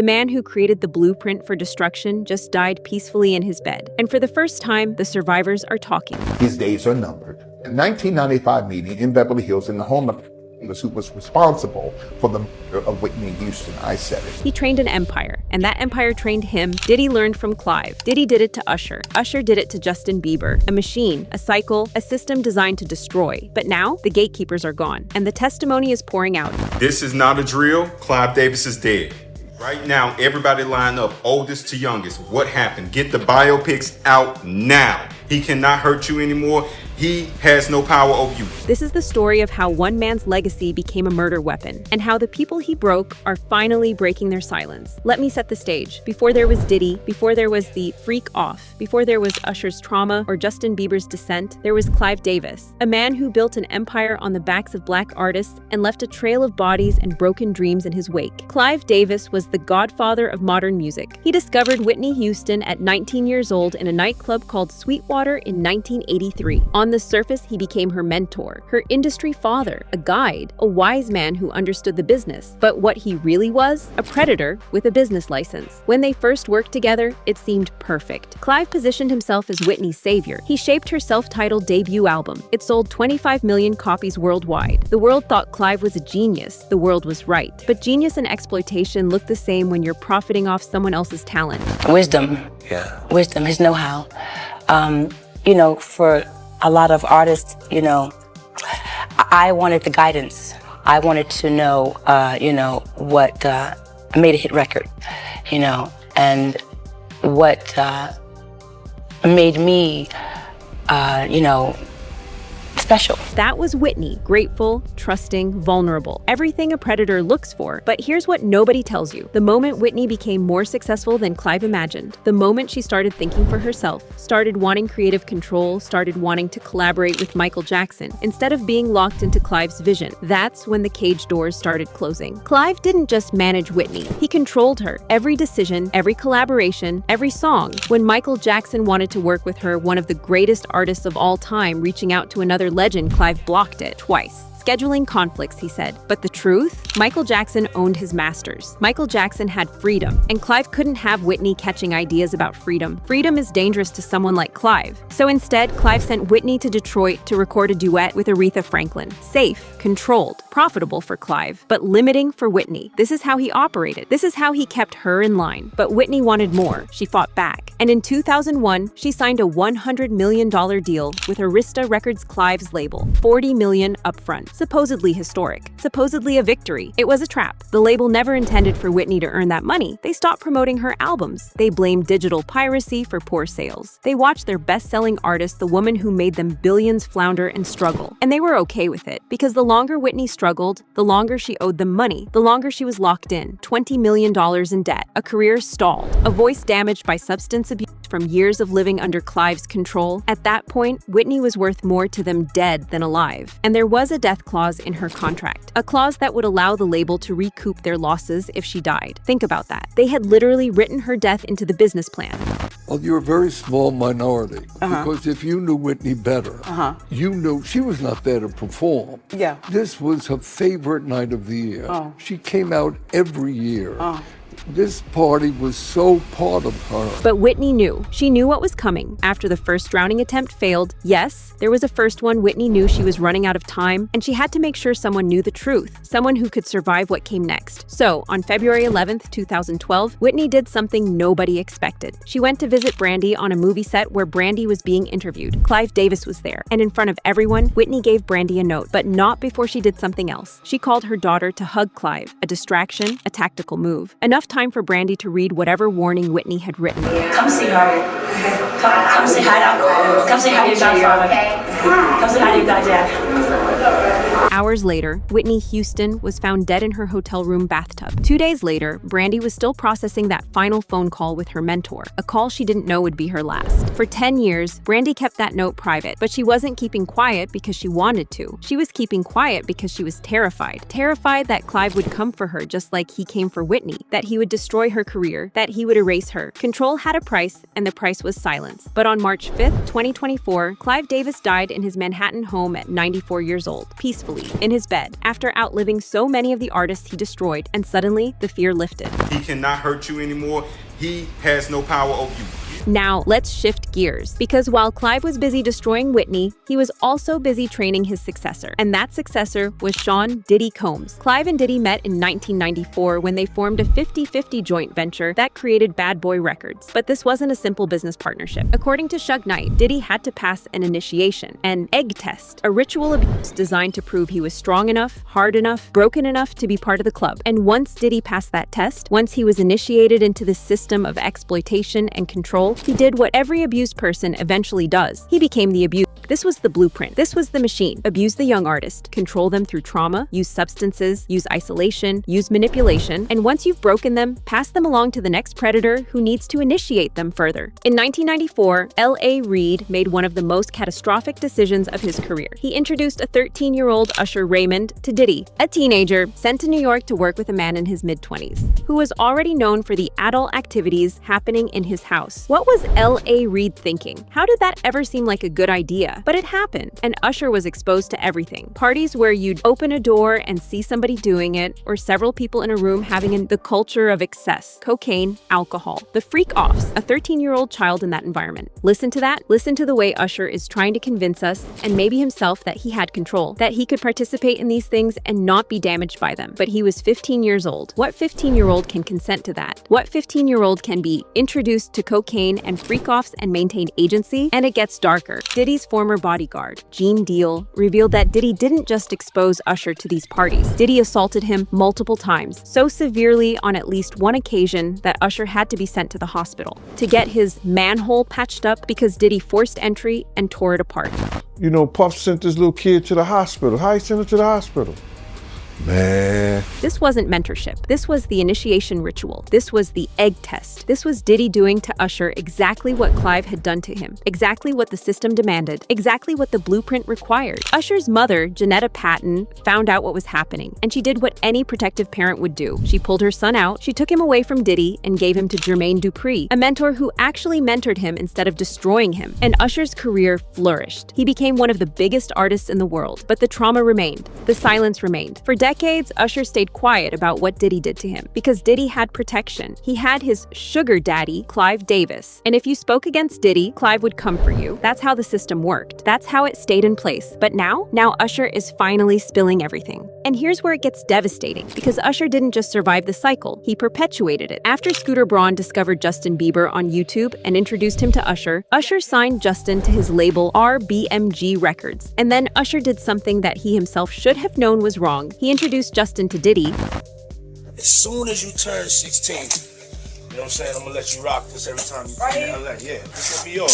The man who created the blueprint for destruction just died peacefully in his bed. And for the first time, the survivors are talking. His days are numbered. In 1995 meeting in Beverly Hills, in the home of who was responsible for the murder of Whitney Houston. I said it. He trained an empire, and that empire trained him. Diddy learned from Clive. Diddy did it to Usher. Usher did it to Justin Bieber. A machine, a cycle, a system designed to destroy. But now, the gatekeepers are gone, and the testimony is pouring out. This is not a drill. Clive Davis is dead. Right now, everybody line up, oldest to youngest. What happened? Get the biopics out now. He cannot hurt you anymore. He has no power over you. This is the story of how one man's legacy became a murder weapon, and how the people he broke are finally breaking their silence. Let me set the stage. Before there was Diddy, before there was the freak off, before there was Usher's trauma or Justin Bieber's descent, there was Clive Davis, a man who built an empire on the backs of black artists and left a trail of bodies and broken dreams in his wake. Clive Davis was the godfather of modern music. He discovered Whitney Houston at 19 years old in a nightclub called Sweetwater in 1983. On the surface, he became her mentor, her industry father, a guide, a wise man who understood the business. But what he really was? A predator with a business license. When they first worked together, it seemed perfect. Clive positioned himself as Whitney's savior. He shaped her self-titled debut album. It sold 25 million copies worldwide. The world thought Clive was a genius. The world was right. But genius and exploitation look the same when you're profiting off someone else's talent. Wisdom. Yeah. Wisdom, his know-how. For a lot of artists, I wanted the guidance. I wanted to know, what made a hit record, and what made me, special. That was Whitney, grateful, trusting, vulnerable. Everything a predator looks for. But here's what nobody tells you. The moment Whitney became more successful than Clive imagined, the moment she started thinking for herself, started wanting creative control, started wanting to collaborate with Michael Jackson, instead of being locked into Clive's vision, that's when the cage doors started closing. Clive didn't just manage Whitney, he controlled her. Every decision, every collaboration, every song. When Michael Jackson wanted to work with her, one of the greatest artists of all time, reaching out to another legend, Clive blocked it twice. Scheduling conflicts, he said. But the truth? Michael Jackson owned his masters. Michael Jackson had freedom, and Clive couldn't have Whitney catching ideas about freedom. Freedom is dangerous to someone like Clive. So instead, Clive sent Whitney to Detroit to record a duet with Aretha Franklin. Safe, controlled, profitable for Clive, but limiting for Whitney. This is how he operated. This is how he kept her in line. But Whitney wanted more. She fought back. And in 2001, she signed a $100 million deal with Arista Records Clive's label, $40 million upfront. Supposedly historic, supposedly a victory. It was a trap. The label never intended for Whitney to earn that money. They stopped promoting her albums. They blamed digital piracy for poor sales. They watched their best-selling artist, the woman who made them billions, flounder and struggle. And they were okay with it, because the longer Whitney struggled, the longer she owed them money, the longer she was locked in, $20 million in debt, a career stalled, a voice damaged by substance abuse from years of living under Clive's control. At that point, Whitney was worth more to them dead than alive. And there was a death clause in her contract, a clause that would allow the label to recoup their losses if she died. Think about that. They had literally written her death into the business plan. Well, you're a very small minority, because if you knew Whitney better, you knew she was not there to perform. Yeah. This was her favorite night of the year. She came out every year. This party was so part of her. But Whitney knew. She knew what was coming. After the first drowning attempt failed, yes, there was a first one. Whitney knew she was running out of time, and she had to make sure someone knew the truth, someone who could survive what came next. So, on February 11th, 2012, Whitney did something nobody expected. She went to visit Brandy on a movie set where Brandy was being interviewed. Clive Davis was there, and in front of everyone, Whitney gave Brandy a note, but not before she did something else. She called her daughter to hug Clive, a distraction, a tactical move. Enough time for Brandy to read whatever warning Whitney had written. Come see her. Come say hi to, come say hi to your godfather. Come say hi to your goddad. Hours later, Whitney Houston was found dead in her hotel room bathtub. 2 days later, Brandy was still processing that final phone call with her mentor, a call she didn't know would be her last. For 10 years, Brandy kept that note private, but she wasn't keeping quiet because she wanted to. She was keeping quiet because she was terrified. Terrified that Clive would come for her just like he came for Whitney, that he would destroy her career, that he would erase her. Control had a price, and the price was silence. But on March 5th, 2024, Clive Davis died died in his Manhattan home at 94 years old, peacefully, in his bed, after outliving so many of the artists he destroyed, and suddenly, the fear lifted. He cannot hurt you anymore. He has no power over you. Now, let's shift gears, because while Clive was busy destroying Whitney, he was also busy training his successor, and that successor was Sean Diddy Combs. Clive and Diddy met in 1994 when they formed a 50-50 joint venture that created Bad Boy Records. But this wasn't a simple business partnership. According to Suge Knight, Diddy had to pass an initiation, an egg test, a ritual abuse designed to prove he was strong enough, hard enough, broken enough to be part of the club. And once Diddy passed that test, once he was initiated into this system of exploitation and control, he did what every abused person eventually does. He became the abuser. This was the blueprint. This was the machine. Abuse the young artist, control them through trauma, use substances, use isolation, use manipulation, and once you've broken them, pass them along to the next predator who needs to initiate them further. In 1994, L.A. Reid made one of the most catastrophic decisions of his career. He introduced a 13-year-old Usher Raymond to Diddy, a teenager sent to New York to work with a man in his mid-20s, who was already known for the adult activities happening in his house. What was L.A. Reid thinking? How did that ever seem like a good idea? But it happened, and Usher was exposed to everything. Parties where you'd open a door and see somebody doing it, or several people in a room having the culture of excess, cocaine, alcohol. The freak-offs, a 13-year-old child in that environment. Listen to that. Listen to the way Usher is trying to convince us, and maybe himself, that he had control, that he could participate in these things and not be damaged by them. But he was 15 years old. What 15-year-old can consent to that? What 15-year-old can be introduced to cocaine and freak-offs and maintain agency? And it gets darker. Diddy's former bodyguard, Gene Deal, revealed that Diddy didn't just expose Usher to these parties. Diddy assaulted him multiple times, so severely on at least one occasion that Usher had to be sent to the hospital to get his manhole patched up because Diddy forced entry and tore it apart. You know, Puff sent this little kid to the hospital. How he sent her to the hospital? Man. This wasn't mentorship. This was the initiation ritual. This was the egg test. This was Diddy doing to Usher exactly what Clive had done to him, exactly what the system demanded, exactly what the blueprint required. Usher's mother, Janetta Patton, found out what was happening, and she did what any protective parent would do. She pulled her son out, she took him away from Diddy and gave him to Jermaine Dupri, a mentor who actually mentored him instead of destroying him. And Usher's career flourished. He became one of the biggest artists in the world, but the trauma remained. The silence remained. For decades, Usher stayed quiet about what Diddy did to him because Diddy had protection. He had his sugar daddy, Clive Davis. And if you spoke against Diddy, Clive would come for you. That's how the system worked. That's how it stayed in place. But now Usher is finally spilling everything. And here's where it gets devastating, because Usher didn't just survive the cycle, he perpetuated it. After Scooter Braun discovered Justin Bieber on YouTube and introduced him to Usher, Usher signed Justin to his label RBMG Records. And then Usher did something that he himself should have known was wrong. He introduced Justin to Diddy. As soon as you turn 16, you know what I'm saying? I'm gonna let you rock this every time you come in LA. Yeah, this gonna be yours.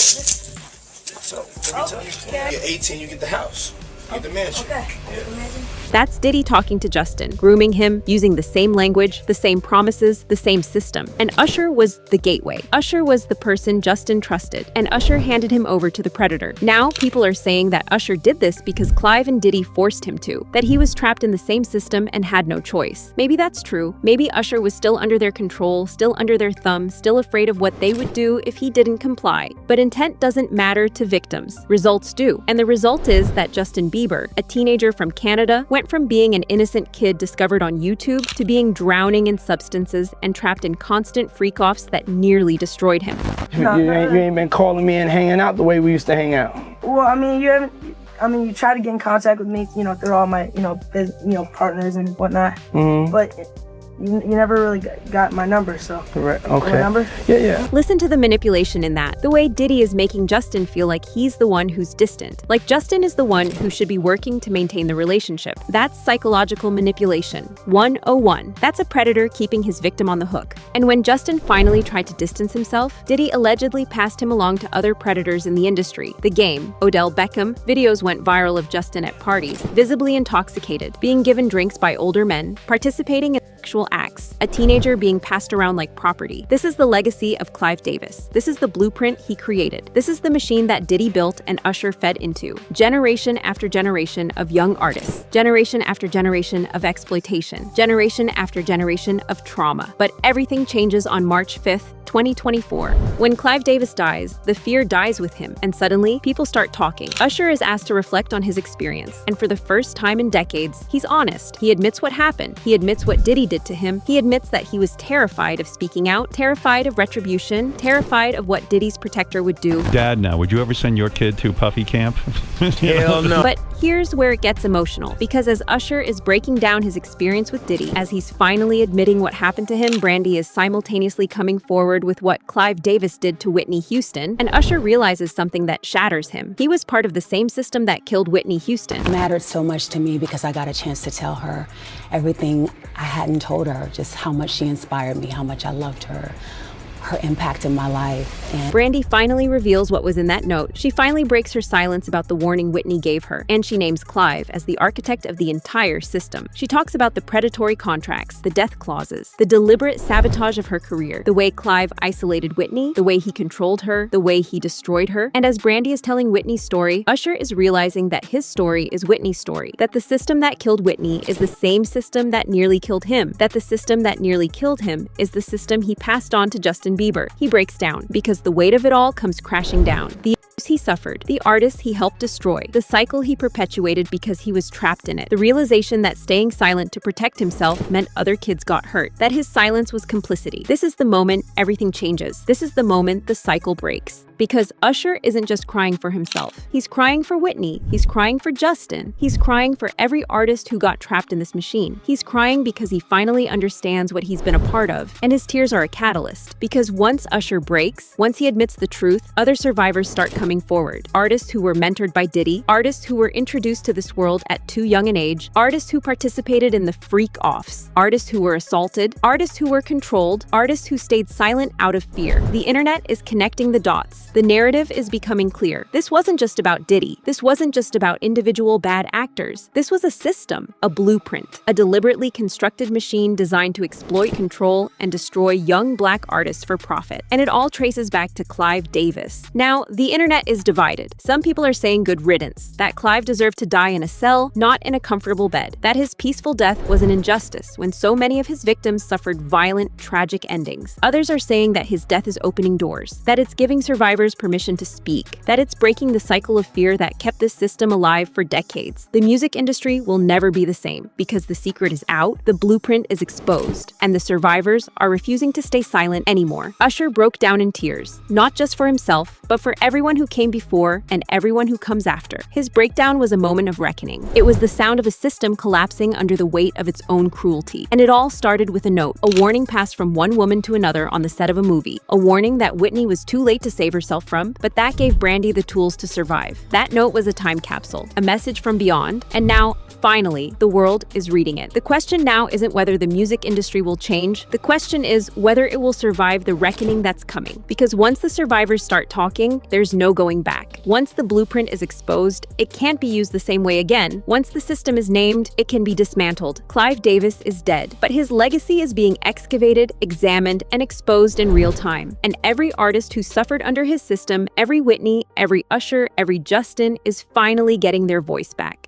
So every time you get 18, you get the house. Get the mansion. Okay. Yeah. That's Diddy talking to Justin, grooming him, using the same language, the same promises, the same system. And Usher was the gateway. Usher was the person Justin trusted, and Usher handed him over to the predator. Now, people are saying that Usher did this because Clive and Diddy forced him to, that he was trapped in the same system and had no choice. Maybe that's true. Maybe Usher was still under their control, still under their thumb, still afraid of what they would do if he didn't comply. But intent doesn't matter to victims. Results do. And the result is that Justin Bieber, a teenager from Canada, went from being an innocent kid discovered on YouTube to being drowning in substances and trapped in constant freak-offs that nearly destroyed him. You ain't been calling me and hanging out the way we used to hang out. Well, I mean, you try to get in contact with me, through all my, partners and whatnot. Mm-hmm. But you never really got my number, so. Right, okay. My number? Yeah. Listen to the manipulation in that. The way Diddy is making Justin feel like he's the one who's distant. Like Justin is the one who should be working to maintain the relationship. That's psychological manipulation. 101. That's a predator keeping his victim on the hook. And when Justin finally tried to distance himself, Diddy allegedly passed him along to other predators in the industry. The Game, Odell Beckham, videos went viral of Justin at parties, visibly intoxicated, being given drinks by older men, participating in sexual acts, a teenager being passed around like property. This is the legacy of Clive Davis. This is the blueprint he created. This is the machine that Diddy built and Usher fed into. Generation after generation of young artists. Generation after generation of exploitation. Generation after generation of trauma. But everything changes on March 5th, 2024. When Clive Davis dies, the fear dies with him, and suddenly, people start talking. Usher is asked to reflect on his experience, and for the first time in decades, he's honest. He admits what happened. He admits what Diddy did to him. He admits that he was terrified of speaking out, terrified of retribution, terrified of what Diddy's protector would do. Dad, now, would you ever send your kid to Puffy camp? Hell no. But here's where it gets emotional, because as Usher is breaking down his experience with Diddy, as he's finally admitting what happened to him, Brandy is simultaneously coming forward with what Clive Davis did to Whitney Houston, and Usher realizes something that shatters him. He was part of the same system that killed Whitney Houston. It mattered so much to me because I got a chance to tell her everything I hadn't told her, just how much she inspired me, how much I loved her impact in my life. And Brandy finally reveals what was in that note. She finally breaks her silence about the warning Whitney gave her, and she names Clive as the architect of the entire system. She talks about the predatory contracts, the death clauses, the deliberate sabotage of her career, the way Clive isolated Whitney, the way he controlled her, the way he destroyed her. And as Brandy is telling Whitney's story, Usher is realizing that his story is Whitney's story, that the system that killed Whitney is the same system that nearly killed him, that the system that nearly killed him is the system he passed on to Justin Bieber. He breaks down because the weight of it all comes crashing down. The abuse he suffered, the artists he helped destroy, the cycle he perpetuated because he was trapped in it, the realization that staying silent to protect himself meant other kids got hurt, that his silence was complicity. This is the moment everything changes. This is the moment the cycle breaks. Because Usher isn't just crying for himself. He's crying for Whitney. He's crying for Justin. He's crying for every artist who got trapped in this machine. He's crying because he finally understands what he's been a part of, and his tears are a catalyst. Because once Usher breaks, once he admits the truth, other survivors start coming forward. Artists who were mentored by Diddy, artists who were introduced to this world at too young an age, artists who participated in the freak-offs, artists who were assaulted, artists who were controlled, artists who stayed silent out of fear. The internet is connecting the dots. The narrative is becoming clear. This wasn't just about Diddy. This wasn't just about individual bad actors. This was a system, a blueprint, a deliberately constructed machine designed to exploit, control, and destroy young black artists for profit. And it all traces back to Clive Davis. Now, the internet is divided. Some people are saying good riddance, that Clive deserved to die in a cell, not in a comfortable bed, that his peaceful death was an injustice when so many of his victims suffered violent, tragic endings. Others are saying that his death is opening doors, that it's giving survivors permission to speak, that it's breaking the cycle of fear that kept this system alive for decades. The music industry will never be the same because the secret is out, the blueprint is exposed, and the survivors are refusing to stay silent anymore. Usher broke down in tears, not just for himself, but for everyone who came before and everyone who comes after. His breakdown was a moment of reckoning. It was the sound of a system collapsing under the weight of its own cruelty. And it all started with a note, a warning passed from one woman to another on the set of a movie, a warning that Whitney was too late to save herself from, but that gave Brandy the tools to survive. That note was a time capsule, a message from beyond, and now, finally, the world is reading it. The question now isn't whether the music industry will change. The question is whether it will survive the reckoning that's coming. Because once the survivors start talking, there's no going back. Once the blueprint is exposed, it can't be used the same way again. Once the system is named, it can be dismantled. Clive Davis is dead, but his legacy is being excavated, examined, and exposed in real time. And every artist who suffered under his system, every Whitney, every Usher, every Justin is finally getting their voice back.